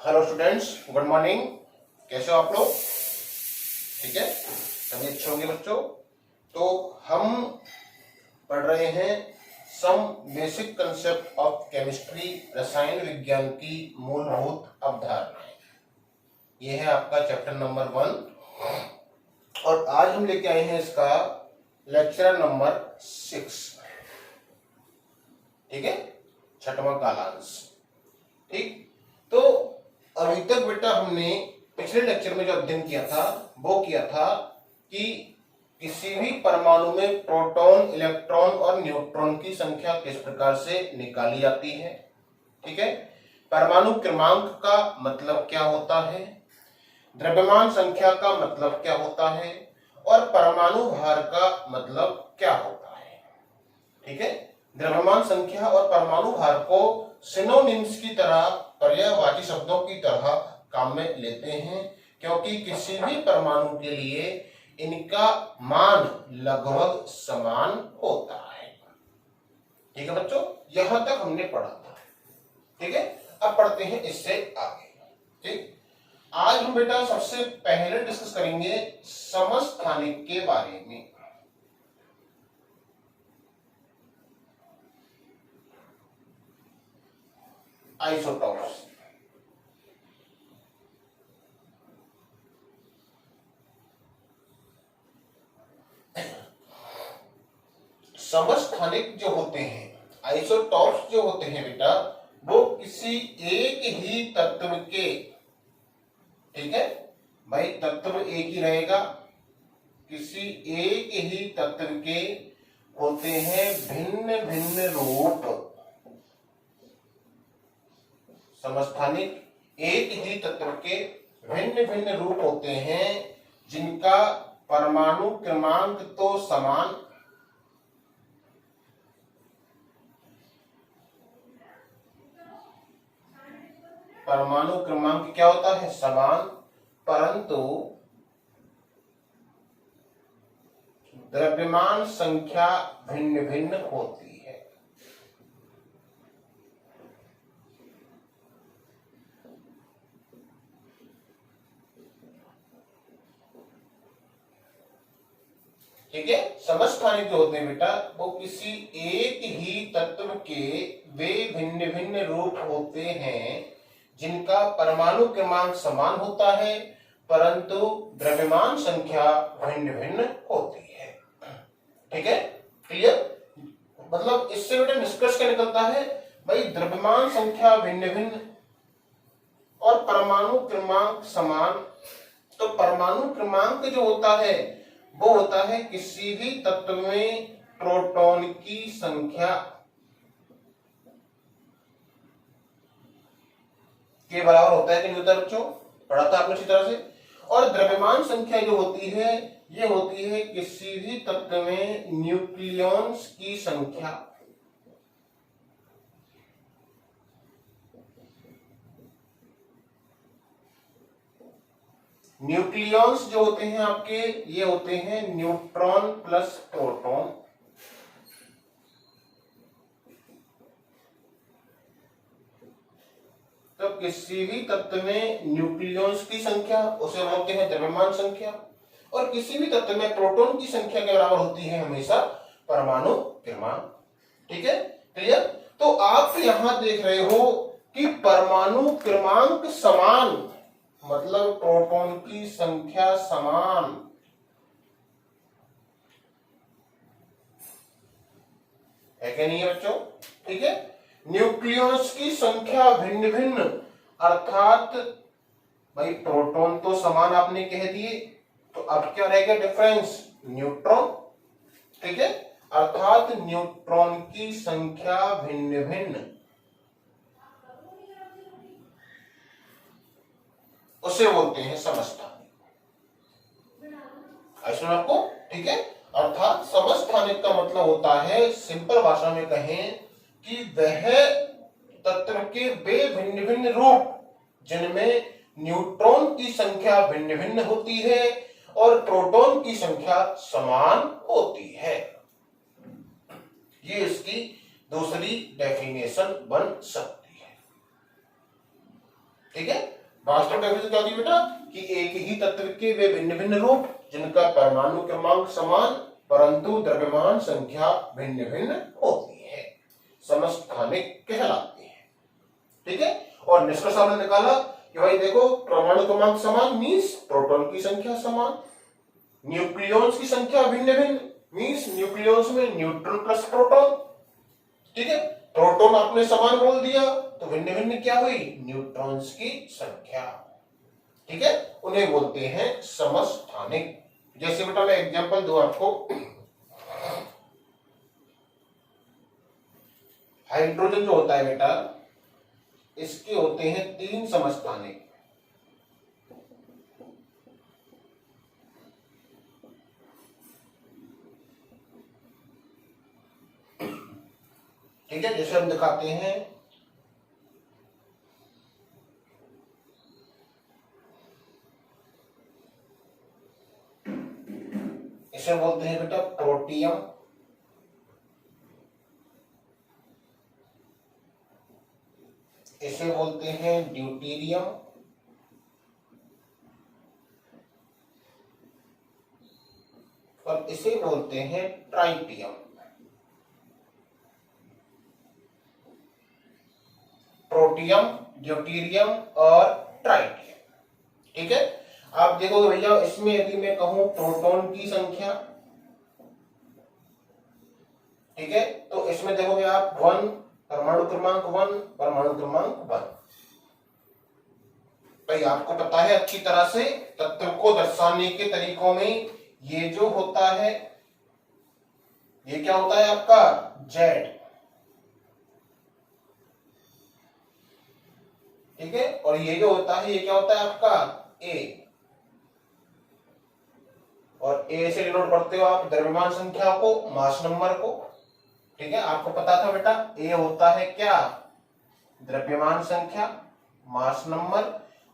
Hello students, good morning. कैसे हो आप लोग? ठीक है, सभी अच्छे होंगे बच्चों। तो हम पढ़ रहे हैं some basic concept of chemistry, रसायन विज्ञान की मूलभूत अवधारणाएं। यह है आपका चैप्टर नंबर 1 और आज हम लेके आए हैं इसका लेक्चर नंबर 6। ठीक है, 6वां कालांश। ठीक, तो अभी तक बेटा हमने पिछले लेक्चर में जो अध्ययन किया था वो किया था कि किसी भी परमाणु में प्रोटॉन, इलेक्ट्रॉन और न्यूट्रॉन की संख्या किस प्रकार से निकाली जाती है। ठीक है, परमाणु क्रमांक का मतलब क्या होता है, द्रव्यमान संख्या का मतलब क्या होता है और परमाणु भार का मतलब क्या होता है। ठीक है, द्रव्यमान संख्या और परमाणु भार को सिनोनिम्स की तरह, पर्यायवाची शब्दों की तरह काम में लेते हैं, क्योंकि किसी भी परमाणु के लिए इनका मान लगभग समान होता है। ठीक है बच्चों, यहां तक हमने पढ़ा था। ठीक है, अब पढ़ते हैं इससे आगे। ठीक, आज हम बेटा सबसे पहले डिस्कस करेंगे समस्थानिक के बारे में। आइसोटॉप्स। समस्थानिक जो होते हैं, आइसोटॉप्स जो होते हैं बेटा, वो किसी एक ही तत्व के, ठीक है भाई, तत्व एक ही रहेगा, किसी एक ही तत्व के होते हैं भिन्न भिन्न रूप। समस्थानिक एक ही तत्व के भिन्न भिन्न रूप होते हैं जिनका परमाणु क्रमांक तो समान, परमाणु क्रमांक क्या होता है, समान, परंतु द्रव्यमान संख्या भिन्न भिन्न होती है। ठीक है, समस्थानिक जो होते हैं बेटा, वो किसी एक ही तत्व के वे भिन्न भिन्न रूप होते हैं जिनका परमाणु क्रमांक समान होता है, परंतु द्रव्यमान संख्या भिन्न भिन्न होती है। ठीक है, क्लियर? मतलब इससे बेटा निष्कर्ष क्या निकलता है भाई, द्रव्यमान संख्या भिन्न भिन्न और परमाणु क्रमांक समान। तो परमाणु क्रमांक जो होता है वो होता है किसी भी तत्व में प्रोटॉन की संख्या के बराबर होता है कि नहीं होता बच्चों, पढ़ा था आपने अच्छी तरह से। और द्रव्यमान संख्या जो होती है ये होती है किसी भी तत्व में न्यूक्लियॉन्स की संख्या। न्यूक्लियॉन्स जो होते हैं आपके, ये होते हैं न्यूट्रॉन प्लस प्रोटॉन। तो किसी भी तत्व में न्यूक्लियॉन्स की संख्या उसे बोलते हैं द्रव्यमान संख्या, और किसी भी तत्व में प्रोटॉन की संख्या के बराबर होती है हमेशा परमाणु क्रमांक। ठीक है, क्लियर? तो आप यहां देख रहे हो कि परमाणु क्रमांक समान, मतलब प्रोटॉन की संख्या समान, है क्या नहीं है बच्चों? ठीक है, न्यूक्लियॉन्स की संख्या भिन्न भिन्न, अर्थात भाई प्रोटॉन तो समान आपने कह दिए, तो अब क्या रहेगा डिफरेंस, न्यूट्रॉन। ठीक है, अर्थात न्यूट्रॉन की संख्या भिन्न भिन्न, उसे बोलते हैं समस्थानिक। ऐसा आपको, ठीक है, अर्थात समस्थानिक का मतलब होता है, सिंपल भाषा में कहें कि वह तत्व के वे भिन्न भिन्न रूप जिनमें न्यूट्रॉन की संख्या भिन्न भिन्न होती है और प्रोटॉन की संख्या समान होती है। ये इसकी दूसरी डेफिनेशन बन सकती है। ठीक है, वास्तविक डेफिनेशन क्या होती है बेटा कि एक ही तत्व के वे भिन्न भिन्न रूप जिनका परमाणु क्रमांक समान परंतु द्रव्यमान संख्या भिन्न भिन्न होती है समस्थानिक कहलाते हैं। ठीक है, और निष्कर्ष हमने निकाला कि भाई देखो परमाणु क्रमांक समान मींस प्रोटॉन की संख्या समान, न्यूक्लियॉन्स की संख्या भिन्न भिन्न मींस न्यूक्लियॉन्स में न्यूट्रॉन प्लस प्रोटॉन। ठीक है, प्रोटॉन आपने समान बोल दिया तो भिन्न भिन्न क्या हुई न्यूट्रॉन्स की संख्या। ठीक है, उन्हें बोलते हैं समस्थानिक। जैसे बेटा मैं एग्जांपल दूं आपको, हाइड्रोजन जो होता है बेटा इसके होते हैं 3 समस्थानिक। ठीक है, जैसे हम दिखाते हैं इसे बोलते हैं बेटा प्रोटियम, इसे बोलते हैं ड्यूटेरियम, और इसे बोलते हैं ट्राइटियम। प्रोटियम, ड्यूटेरियम और ट्राइटियम। ठीक है, आप देखोगे भैया इसमें यदि मैं कहूं प्रोटॉन की संख्या, ठीक है, तो इसमें देखोगे आप 1 परमाणु क्रमांक 1 परमाणु क्रमांक 1। भाई आपको पता है अच्छी तरह से तत्व को दर्शाने के तरीकों में ये जो होता है ये क्या होता है आपका जेड। ठीक है, और ये जो होता है ये क्या होता है आपका ए, और ए से डिनोट करते हो आप द्रव्यमान संख्या को, मास नंबर को। ठीक है, आपको पता था बेटा ए होता है क्या द्रव्यमान संख्या, मास नंबर,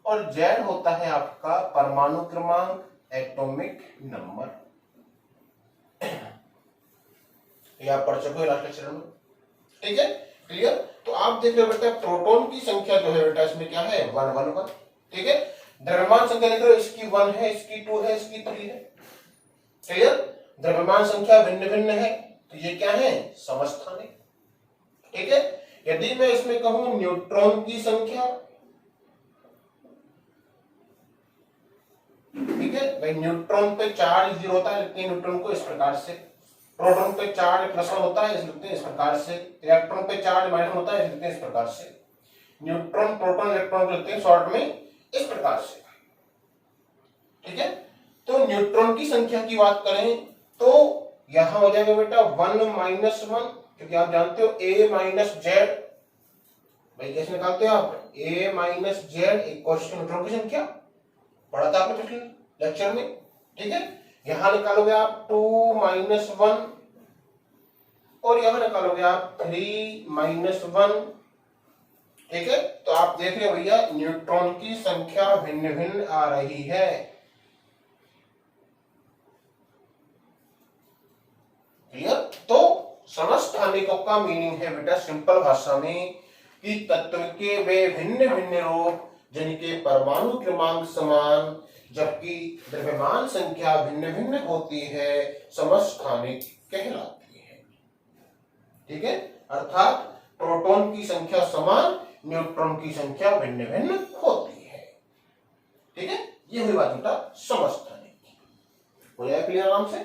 और जेड होता है आपका परमाणु क्रमांक, एटॉमिक नंबर। ये आप पढ़ चुके हो लास्ट लेक्चर में। ठीक है, क्लियर। तो आप देख रहे हो बेटा प्रोटॉन की संख्या जो है बेटा इसमें क्या है 1 1 1। ठीक है, द्रव्यमान संख्या देख रहे हो इसकी 1 है, इसकी 2 है, इसकी 3 है। क्लियर, द्रव्यमान संख्या भिन्न भिन्न है तो ये क्या है समस्थानिक। ठीक है, यदि मैं इसमें कहूं न्यूट्रॉन की संख्या, ठीक है भाई न्यूट्रॉन पे चार्ज 0 होता है, लिखते हैं न्यूट्रॉन को इस प्रकार से, प्रोटॉन पे चार्ज +1 होता है इसे लिखते हैं इस प्रकार से, इलेक्ट्रॉन पे चार्ज -1 होता है इसे लिखते हैं इस प्रकार से, न्यूट्रॉन प्रोटॉन इलेक्ट्रॉन को लिखते हैं शॉर्ट में इस प्रकार से। ठीक है, तो न्यूट्रॉन की संख्या की बात करें तो यहां हो जाएगा बेटा 1 - 1, क्योंकि आप जानते हो a - z। भाई कैसे निकालते हो आप a - z equals to neutron की संख्या, पढ़ा था आपने पिछले लेक्चर में। ठीक है, यहां निकालोगे आप 2 - 1 और यहां निकालोगे आप 3 - 1। ठीक है, तो आप देख रहे हो भैया न्यूट्रॉन की संख्या भिन्न भिन्न आ रही है। क्लियर। तो समस्थानिकों का मीनिंग है बेटा सिंपल भाषा में कि तत्व के वे भिन्न भिन्न रूप जिनके परमाणु क्रमांक समान जबकि द्रव्यमान संख्या भिन्न भिन्न होती है समस्थानिक कहलाती है। ठीक है, अर्थात प्रोटॉन की संख्या समान, न्यूट्रॉन की संख्या भिन्न भिन्न होती है। ठीक है, ये हुई बात बेटा समस्थानिक की। हो जाए क्लियर आराम से।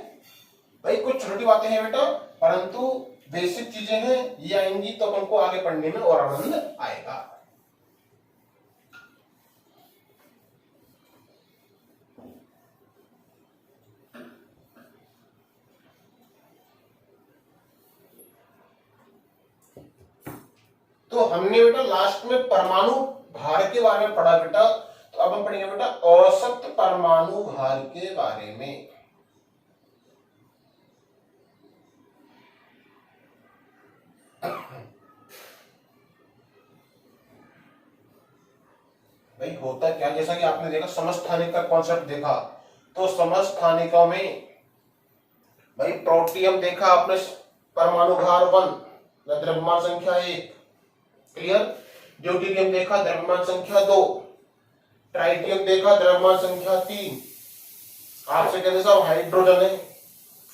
भाई कुछ छोटी बातें हैं बेटा परंतु बेसिक चीजें हैं, ये आएंगी तो अपन को आगे पढ़ने में और आनंद आएगा। तो हमने बेटा लास्ट में परमाणु भार के बारे में पढ़ा बेटा, तो अब हम पढ़ेंगे बेटा औसत परमाणु भार के बारे में। भाई होता क्या, जैसा कि आपने देखा समस्थानिक का कॉन्सेप्ट देखा, तो समस्थानिकों में भाई प्रोटियम देखा आपने परमाणु भार 1, द्रव्यमान संख्या 1। क्लियर। ड्यूटेरियम देखा द्रव्यमान संख्या 2। ट्राइटियम देखा, द्रव्यमान संख्या 3। आपसे कहते साहब हाइड्रोजन है,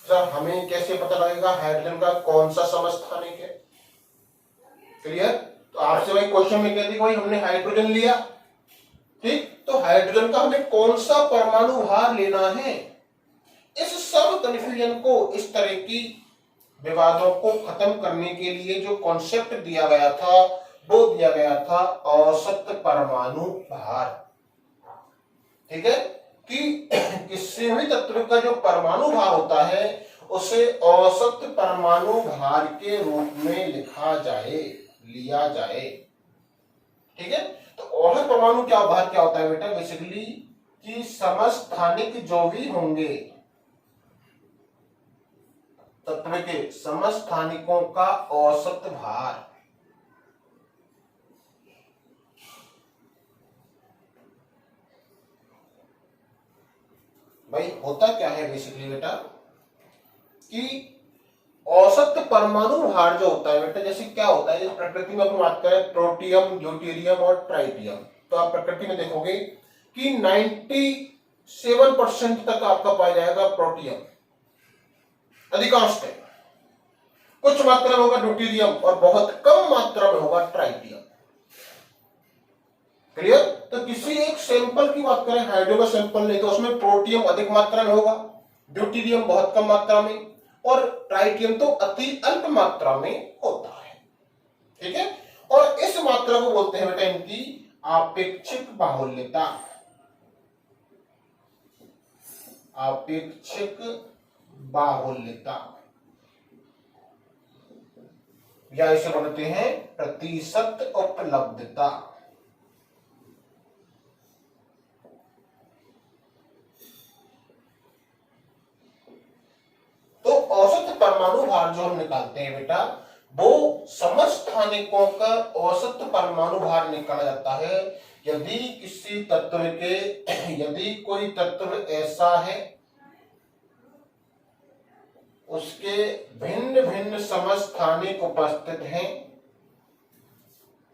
सर हमें कैसे पता लगेगा हाइड्रोजन का कौन सा समस्थानिक है? क्लियर? तो आपसे भाई क्वेश्चन में कहते भाई हमने हाइड्रोजन लिया, ठीक, तो हाइड्रोजन का हमें कौन सा परमाणु भार लेना है? इस सब कंफ्यूजन को, इस तरह की विवादों को खत्म करने के लिए जो कॉन्सेप्ट दिया गया था वो दिया गया था औसत परमाणु भार। ठीक है, कि किसी भी तत्व का जो परमाणु भार होता है उसे औसत परमाणु भार के रूप में लिया जाए। ठीक है, तो औसत परमाणु क्या भार क्या होता है बेटा? बेसिकली कि समस्थानिक जो भी होंगे, तत्व के समस्थानिकों का औसत भार। भाई होता क्या है बेसिकली बेटा कि औसत परमाणु भार जो होता है बेटा, जैसे क्या होता है, जैसे प्रकृति में अपन बात करें प्रोटियम, ड्यूटेरियम और ट्राइटियम, तो आप प्रकृति में देखोगे कि 97% तक आपका पाया जाएगा प्रोटियम अधिकांश टाइम, कुछ मात्रा में होगा ड्यूटेरियम और बहुत कम मात्रा में होगा ट्राइटियम। क्लियर? तो किसी एक सैंपल की बात करें, हाइड्रो का सैंपल ले, तो उसमें प्रोटियम अधिक मात्रा में होगा, ड्यूटेरियम बहुत कम मात्रा में और ट्राइटियम तो अति अल्प मात्रा में होता है। ठीक है, और इस मात्रा को बोलते हैं बेटा इनकी आपेक्षिक बाहुल्यता। आपेक्षिक बाहुल्यता या इसे बोलते हैं प्रतिशत उपलब्धता। तो औसत परमाणु भार जो हम निकालते हैं बेटा, वो समस्थानिकों का औसत परमाणु भार निकाला जाता है यदि किसी तत्व के, यदि कोई तत्व ऐसा है उसके भिन्न भिन्न समस्थानिक उपस्थित हैं,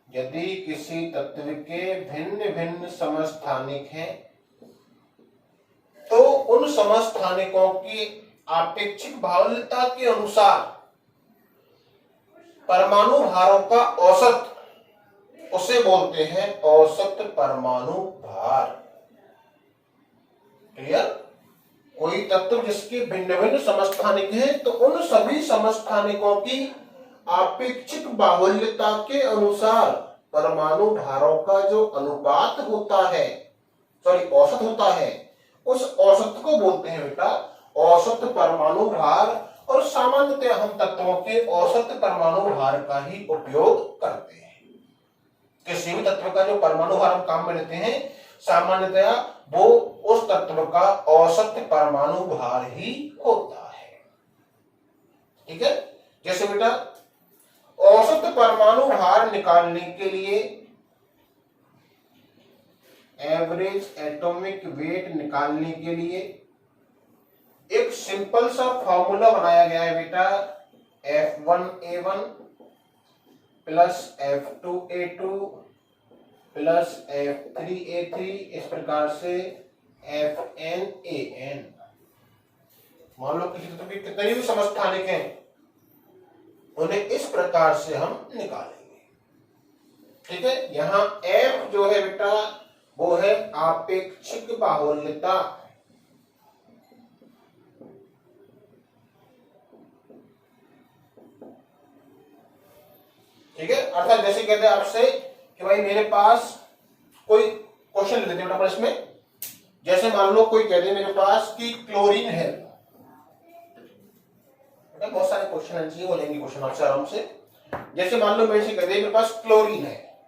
यदि किसी तत्व के भिन्न भिन्न समस्थानिक हैं तो उन समस्थानिकों की आपेक्षिक बाहुल्यता के अनुसार परमाणु भारों का औसत, उसे बोलते हैं औसत परमाणु भार। क्लियर? कोई तत्व जिसके भिन्न भिन्न समस्थानिक हैं तो उन सभी समस्थानिकों की आपेक्षिक बाहुल्यता के अनुसार परमाणु भारों का जो अनुपात होता है, सॉरी औसत होता है, उस औसत को बोलते हैं बेटा औसत परमाणु भार। और सामान्यतः हम तत्वों के औसत परमाणु भार का ही उपयोग करते हैं। किसी भी तत्व का जो परमाणु भार हम काम में लेते हैं सामान्यतया वो उस तत्व का औसत परमाणु भार ही होता है। ठीक है, जैसे बेटा औसत परमाणु भार निकालने के लिए, एवरेज एटॉमिक वेट निकालने के लिए एक सिंपल सा फॉर्मूला बनाया गया है बेटा, F1A1 plus F2A2 plus F3A3, इस प्रकार से FNAN। मान लो किसी तत्व के कितने भी समस्थानिक हैं उन्हें इस प्रकार से हम निकालेंगे। ठीक है, यहां F जो है बेटा वो है आपेक्षिक बाहुल्यता। ठीक है, अर्थात जैसे कहते हैं आपसे कि भाई मेरे पास कोई क्वेश्चन ले लेते हैं बेटा इसमें, जैसे मान लो कोई कह दे मेरे पास कि क्लोरीन है, बहुत सारे क्वेश्चन आंसर हो जाएंगे क्वेश्चन आपसे आराम से। जैसे मान लो मेरे से कह दे मेरे पास क्लोरीन है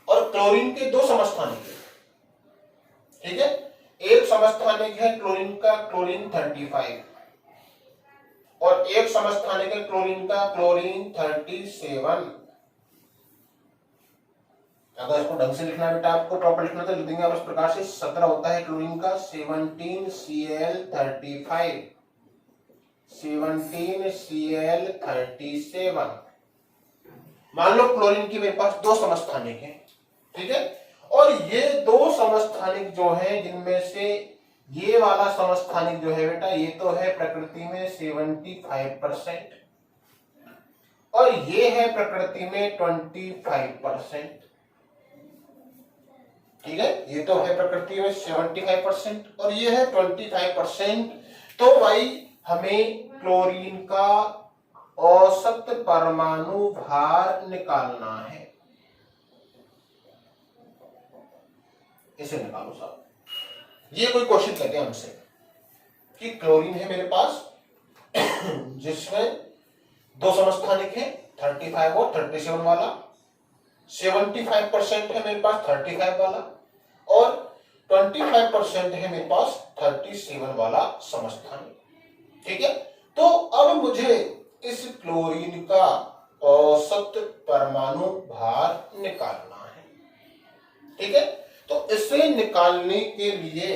और क्लोरीन के दो समस्थानिक है। ठीक है, एक समस्थानिक है क्लोरीन का क्लोरीन 35 और एक समस्थानिक है क्लोरीन का क्लोरीन 37। अगर इसको ढंग से लिखना है बेटा, आपको प्रॉपर लिखना तो लिख देंगे आप इस प्रकार से। 17 होता है क्लोरीन का 17Cl35, 17Cl37। मान लो क्लोरीन की मेरे पास दो समस्थानिक हैं, ठीक है, और ये दो समस्थानिक जो है, जिनमें से ये वाला समस्थानिक जो है बेटा, ये तो है प्रकृति में 75% और ये है प्रकृति में 25%। ठीक है, ये तो है प्रकृति में 75% और ये है 25%। तो भाई हमें क्लोरीन का औसत परमाणु भार निकालना है। इसे निकालो साहब। ये कोई क्वेश्चन कहते हैं हमसे कि क्लोरीन है मेरे पास जिसमें दो समस्थानिक है 35 और 37 वाला, 75% है मेरे पास 35 वाला और 25% है मेरे पास 37 वाला समस्थानिक। ठीक है, तो अब मुझे इस क्लोरीन का औसत परमाणु भार निकालना है। ठीक है, तो इसे निकालने के लिए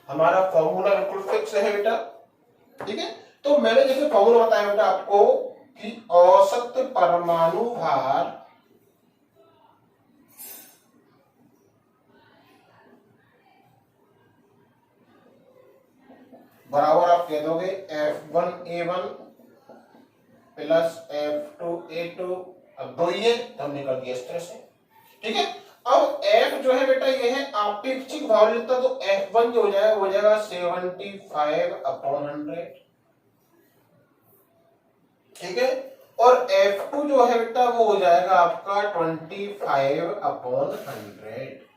हमारा फॉर्मूला बिल्कुल फिक्स है बेटा। ठीक है, तो मैंने जैसे फॉर्मूला बताया बेटा आपको कि औसत परमाणु भार बराबर आप कह दोगे F1A1 प्लस F2A2। अब दो ही है तो हमने कर दिया इस तरह से। ठीक है, अब F जो है बेटा ये है आपेक्षिक भावनीयता, तो F1 जो हो जाएगा वो हो जाएगा 75/100। ठीक है, और F2 जो है बेटा वो हो जाएगा आपका 25/100।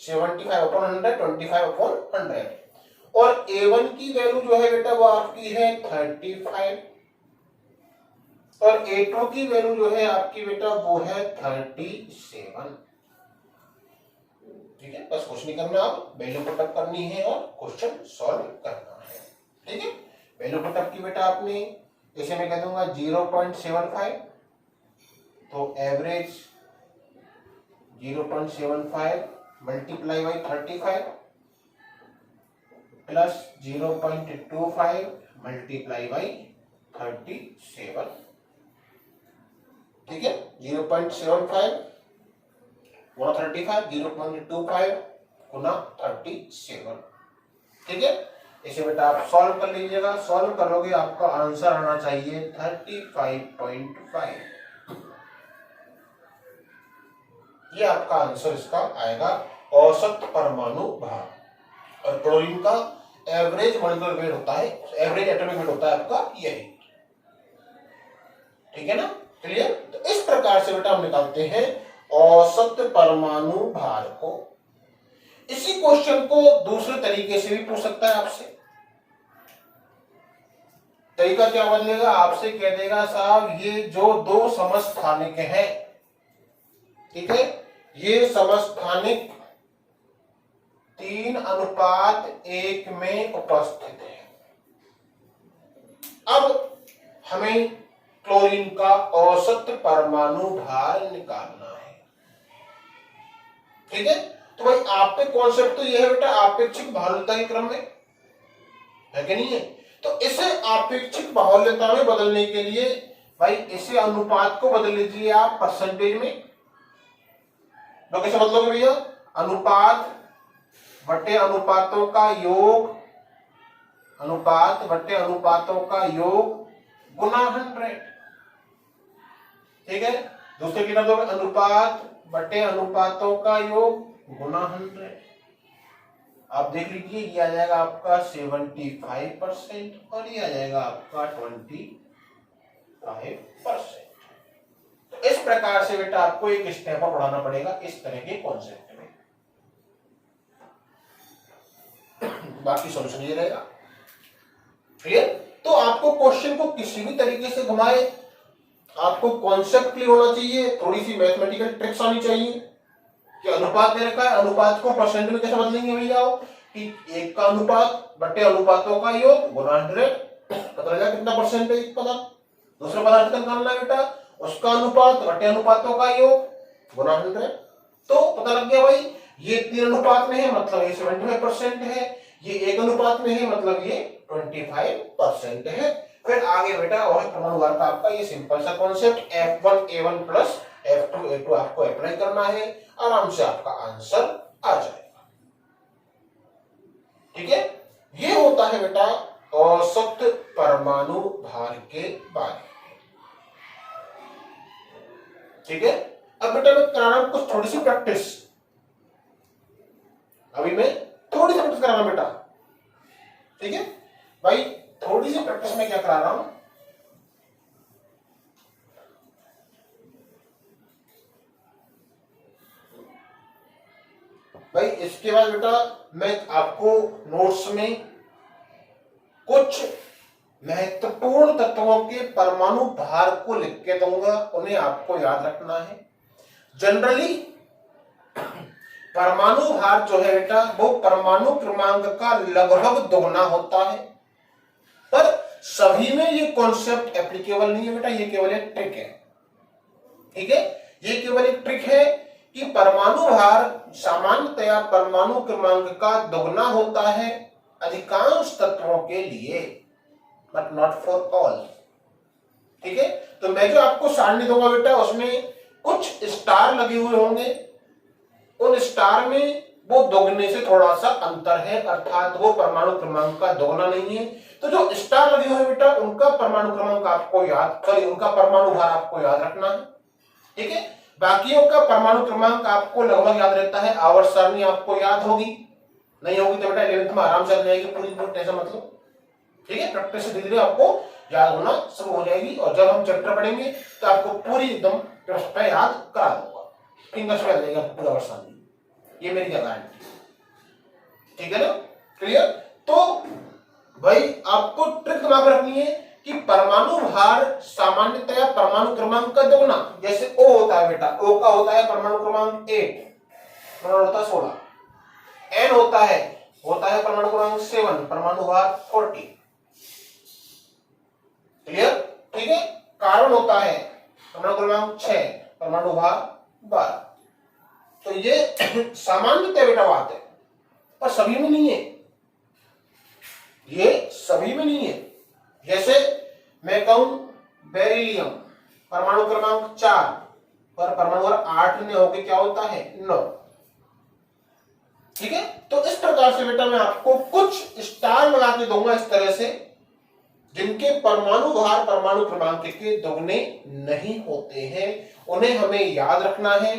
75/100, 25/100। और A1 की वैल्यू जो है बेटा वो आपकी है 35 और A2 की वैल्यू जो है आपकी बेटा वो है 37। ठीक है, बस कुछ नहीं करना, आप वैल्यू पुटअप करनी है और क्वेश्चन सॉल्व करना है। ठीक है, वैल्यू पुटअप की बेटा आपने इसे मैं कह दूंगा 0.75, तो average 0.75 multiply by 35 plus 0.25 multiply by 37। ठीक है, 0.75 गुना 35, 0.25 गुना 37। ठीक है, इसे बेटा आप सॉल्व कर लीजिएगा। सॉल्व करोगे आपका आंसर आना चाहिए 35.5। ये आपका आंसर इसका आएगा औसत परमाणु भार। और क्लोरीन का एवरेज मॉलिक्यूलर वेट होता है, एवरेज एटॉमिक वेट होता है आपका यही। ठीक है ना, क्लियर। तो इस प्रकार से बेटा हम निकालते हैं औसत परमाणु भार को। इसी क्वेश्चन को दूसरे तरीके से भी पूछ सकता है आपसे। तरीका क्या बदलेगा, आपसे कह देगा साहब ये जो दो समस्थानिक हैं, ठीक है, ये समस्थानिक 3:1 में उपस्थित है। अब हमें क्लोरीन का औसत परमाणु भार निकालना है। ठीक है, तो भाई आपके कॉन्सेप्ट तो यह है बेटा आपेक्षिक बाहुल्यता के क्रम में है कि नहीं है। तो इसे आपेक्षिक बाहुल्यता में बदलने के लिए भाई इसे अनुपात को बदल लीजिए आप परसेंटेज में। तो कैसे बदलोगे भैया, अनुपात बटे अनुपातों का योग, अनुपात बटे अनुपातों का योग गुना 100। ठीक है, दूसरे की कर दोगे अनुपात बटे अनुपातों का योग गुना 100। आप देख लीजिए ये आ जाएगा आपका 75% और ये आ जाएगा आपका 25%। तो इस प्रकार से बेटा आपको एक स्टेप अप बढ़ाना पड़ेगा इस तरह के कॉन्सेप्ट में। बाकी सॉल्यूशन ये रहेगा। क्लियर। तो आपको क्वेश्चन को किसी भी तरीके से घुमाए, आपको कॉन्सेप्ट क्लियर होना चाहिए, थोड़ी सी मैथमेटिकल ट्रिक्स आनी चाहिए कि अनुपात दे रखा है, अनुपात को परसेंट में कैसे बदलेंगे भैया कि एक का अनुपात बटे अनुपातों का योग गुना 100, पता लगा कितना परसेंट है एक पदार्थ। दूसरा पदार्थ का निकालना है बेटा, उसका अनुपात बटे अनुपातों का योग गुना 100। तो पता लग गया भाई ये 3 अनुपात में है, मतलब ये 75% है, ये 1 अनुपात में है, मतलब ये 25% है। फिर आगे बेटा और परमाणु भार का आपका ये सिंपल सा कॉन्सेप्ट F1A1 प्लस F2A2 आपको अप्लाई करना है, आराम से आपका आंसर आ जाएगा। ठीक है, ये होता है बेटा औसत परमाणु भार के बारे में। ठीक है, अब बेटा मैं करा रहा हूं कुछ थोड़ी सी प्रैक्टिस। अभी मैं थोड़ी सी प्रैक्टिस करा रहा हूं बेटा। ठीक है भाई, थोड़ी सी प्रैक्टिस में क्या करा रहा हूं, भाई इसके बाद बेटा मैं आपको नोट्स में कुछ महत्वपूर्ण तत्वों के परमाणु भार को लिख के दूंगा, उन्हें आपको याद रखना है। जनरली परमाणु भार जो है बेटा वो परमाणु क्रमांक का लगभग दोगुना होता है, पर सभी में ये कॉन्सेप्ट एप्लीकेबल नहीं है बेटा, ये केवल एक ट्रिक है। ठीक है, ये केवल एक ट्रिक है कि परमाणु भार सामान्यतया परमाणु क्रमांक का दोगुना होता है अधिकांश तत्वों के लिए, बट नॉट फॉर ऑल। ठीक है, तो मैं जो आपको सारणी दूंगा बेटा उसमें कुछ स्टार लगे हुए होंगे, उन स्टार में वो दोगुने से थोड़ा सा अंतर है, अर्थात वो परमाणु क्रमांक का दोगुना नहीं है। तो जो स्टार लगे हुए बेटा उनका परमाणु क्रमांक आपको उनका परमाणु भार आपको याद रखना है। ठीक है, बाकियों का परमाणु क्रमांक आपको लगभग याद रहता है, आवर्त सारणी आपको याद होगी, नहीं होगी तो बेटा 11th में आराम से आ जाएगी पूरी, टेंशन मत लो। ठीक है, प्रैक्टिस से धीरे धीरे आपको याद होना शुरू हो जाएगी, और जब हम चैप्टर पढ़ेंगे तो आपको पूरी एकदम पे याद करा दूंगा, फिंगर्स पे आ जाएगा पूरा वर्षानी, ये मेरी गारंटी। ठीक है ना, क्लियर। तो भाई आपको ट्रिक दिमाग रखनी है कि परमाणु भार सामान्यतया परमाणु क्रमांक का दोगुना, जैसे O होता है बेटा, O का होता है परमाणु क्रमांक 8, परमाणु होता है 16, N होता है परमाणु क्रमांक 7, परमाणु भार 40। क्लियर, ठीक है। कार्बन होता है परमाणु क्रमांक 6, परमाणु भार 12। तो ये सामान्यतः बेटा बात है, पर सभी में नहीं है, ये सभी में नहीं है। जैसे मैं कहूं बेरिलियम परमाणु क्रमांक 4 पर परमाणु भार 8 में होके क्या होता है 9। ठीक है, तो इस प्रकार से बेटा मैं आपको कुछ स्टार लगा के दूंगा इस तरह से, जिनके परमाणु भार परमाणु क्रमांक के दोगुने नहीं होते हैं, उन्हें हमें याद रखना है।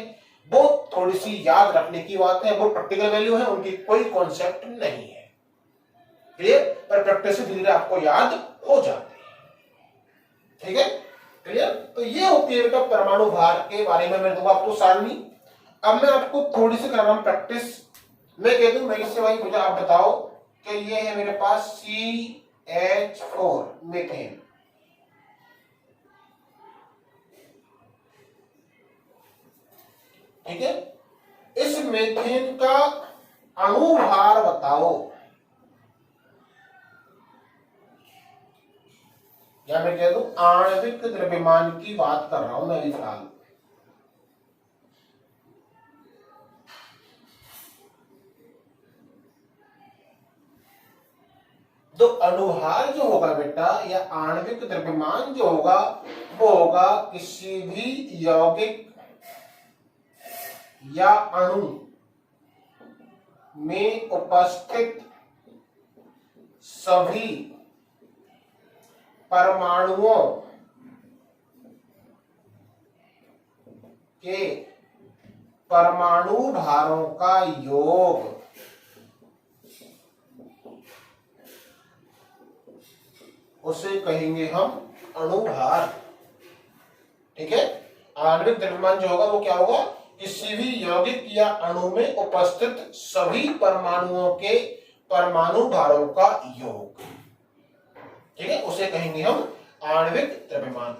वो थोड़ी सी याद रखने की बात है, वो प्रैक्टिकल वैल्यू है, उनकी कोई कॉन्सेप्ट नहीं है। क्लियर, पर प्रैक्टिस से धीरे आपको याद हो जाती है। ठीक है, क्लियर। तो ये होती है बेटा परमाणु भार के बारे में मैं दूंगा आपको सारणी। अब मैं आपको थोड़ी सी कर रहा हूं प्रैक्टिस। मैं कह दूं भाई से, भाई मुझे आप बताओ कि ये है मेरे पास CH4 मीथेन। ठीक है, इस मीथेन का अणु भार बताओ, या मैं कह दूं आणविक द्रव्यमान की बात कर रहा हूं मैं फिलहाल। तो अणुभार जो होगा बेटा या आणविक द्रव्यमान जो होगा वो होगा किसी भी यौगिक या अणु में उपस्थित सभी परमाणुओं के परमाणु भारों का योग। उसे कहेंगे हम अणुभार। ठीक है, आणविक द्रव्यमान जो होगा वो क्या होगा, किसी भी यौगिक या अणु में उपस्थित सभी परमाणुओं के परमाणु भारों का योग। ठीक है, उसे कहेंगे हम आणविक द्रव्यमान।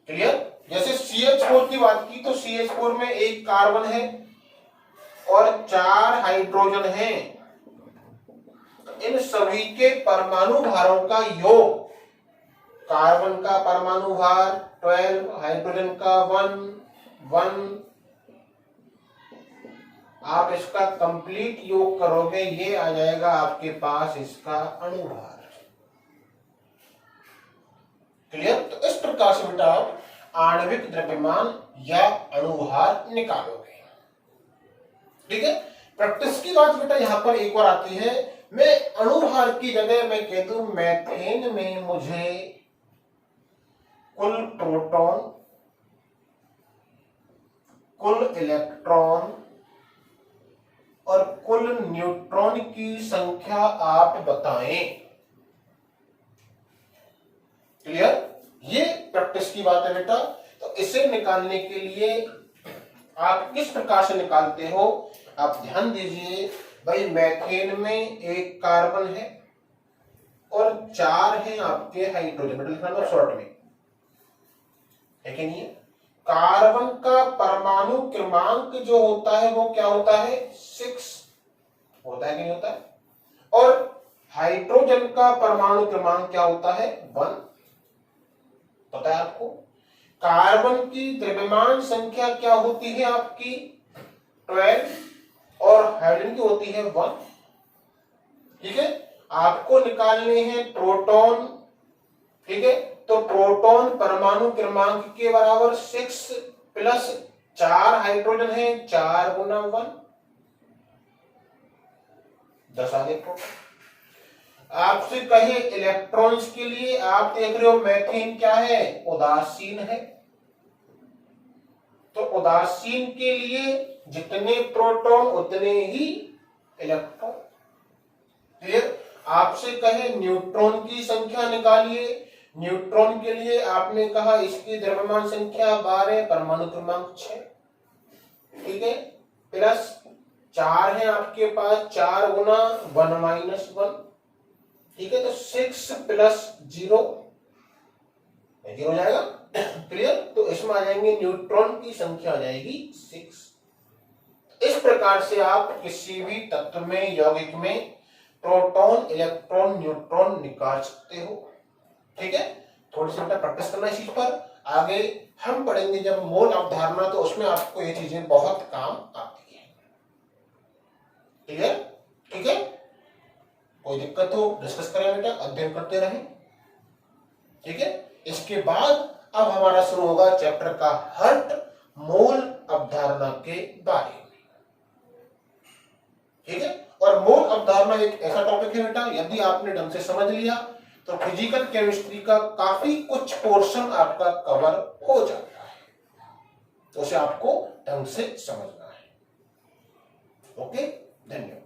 क्लियर। जैसे CH4 की बात की तो CH4 में एक कार्बन है और 4 हाइड्रोजन है। इन सभी के परमाणु भारों का योग, कार्बन का परमाणु भार 12, हाइड्रोजन का 1, 1, आप इसका कंप्लीट योग करोगे, ये आ जाएगा आपके पास इसका अणुभार। क्लियर? तो इस प्रकार से बेटा आप आणविक द्रव्यमान या अणुभार निकालोगे। ठीक है, प्रैक्टिस की बात बेटा यहां पर एक बार आती है। मैं अणुभार की जगह मैं कह दूं मीथेन में मुझे कुल प्रोटॉन, कुल इलेक्ट्रॉन और कुल न्यूट्रॉन की संख्या आप बताएं। क्लियर? ये प्रैक्टिस की बात है बेटा। तो इसे निकालने के लिए आप किस प्रकार से निकालते हो, आप ध्यान दीजिए। भाई मीथेन में एक कार्बन है और 4 हैं आपके हाइड्रोजन, मतलब लिखना है शॉर्ट में, है कि नहीं? कार्बन का परमाणु क्रमांक जो होता है वो क्या होता है? 6 होता है कि नहीं होता है? और हाइड्रोजन का परमाणु क्रमांक क्या होता है? 1। पता है आपको? कार्बन की द्रव्यमान संख्या क्या होती है आपकी? 12 और हाइड्रोजन की होती है 1। ठीक है, आपको निकालने हैं प्रोटॉन। ठीक है, तो प्रोटॉन परमाणु क्रमांक के बराबर 6 प्लस 4 हाइड्रोजन है, 4 गुना 1 10 आ गए प्रोटॉन। आपसे कहे इलेक्ट्रॉन्स के लिए, आप देख रहे हो मीथेन क्या है? उदासीन है। तो उदासीन के लिए जितने प्रोटॉन उतने ही इलेक्ट्रॉन। क्लियर? आपसे कहे न्यूट्रॉन की संख्या निकालिए, न्यूट्रॉन के लिए आपने कहा इसकी द्रव्यमान संख्या 12, परमाणु क्रमांक 6। ठीक है, प्लस 4 है आपके पास, 4 गुना 1 माइनस 1। ठीक है, तो 6 प्लस 0 हो जाएगा। क्लियर? तो इसमें आ जाएंगे न्यूट्रॉन की संख्या आ जाएगी 6। इस प्रकार से आप किसी भी तत्व में, यौगिक में प्रोटॉन, इलेक्ट्रॉन, न्यूट्रॉन निकाल सकते हो। ठीक है, थोड़ी सी प्रैक्टिस करना इस चीज पर। आगे हम पढ़ेंगे जब मोल अवधारणा, तो उसमें आपको ये चीजें बहुत काम आती है। क्लियर? ठीक है, कोई दिक्कत हो डिस्कस करें बेटा, अध्ययन करते रहें। ठीक है, इसके बाद अब हमारा शुरू होगा चैप्टर का हर्ट मोल अवधारणा के बारे में। ठीक है, और मोल अवधारणा एक ऐसा टॉपिक है बेटा, यदि आपने ढंग से समझ लिया तो फिजिकल केमिस्ट्री का काफी कुछ पोर्शन आपका कवर हो जाता है। तो उसे आपको ढंग से समझना है। ओके, धन्यवाद।